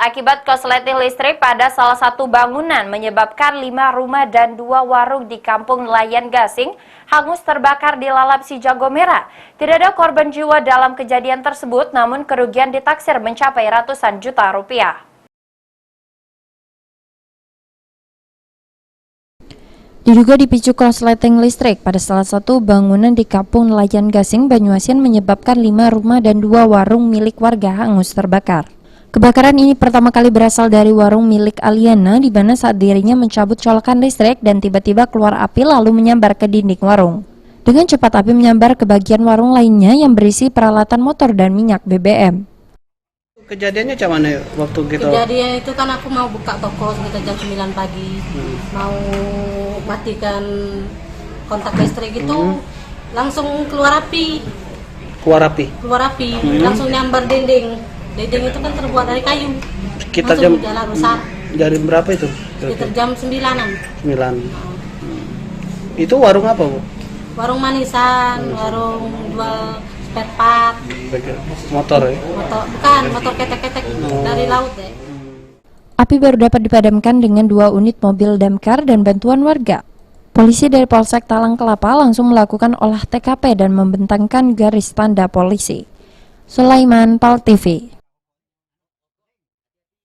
akibat korsleting listrik pada salah satu bangunan menyebabkan 5 rumah dan 2 warung di Kampung Nelayan Gasing hangus terbakar di lalap si Jago Merah. Tidak ada korban jiwa dalam kejadian tersebut, namun kerugian ditaksir mencapai ratusan juta rupiah. Diduga dipicu korsleting listrik pada salah satu bangunan di Kampung Nelayan Gasing, Banyuasin menyebabkan 5 rumah dan 2 warung milik warga hangus terbakar. Kebakaran ini pertama kali berasal dari warung milik Aliana, di mana saat dirinya mencabut colokan listrik dan tiba-tiba keluar api lalu menyambar ke dinding warung. Dengan cepat api menyambar ke bagian warung lainnya yang berisi peralatan motor dan minyak BBM. Kejadiannya macam mana waktu gitu? Kejadian itu kan aku mau buka toko sekitar jam 9 pagi, mau matikan kontak listrik itu langsung keluar api. Keluar api? Keluar api, langsung nyambar dinding. Dinding itu kan terbuat dari kayu. Sekitar jam rusak. Jam berapa itu? Sekitar jam 9-an. 9. Itu warung apa, Bu? Warung manisan, warung jual spare part. Motor ya? Bukan, motor ketek-ketek dari laut ya. Api baru dapat dipadamkan dengan 2 unit mobil damkar dan bantuan warga. Polisi dari Polsek Talang Kelapa langsung melakukan olah TKP dan membentangkan garis tanda polisi. Sulaiman, PAL TV.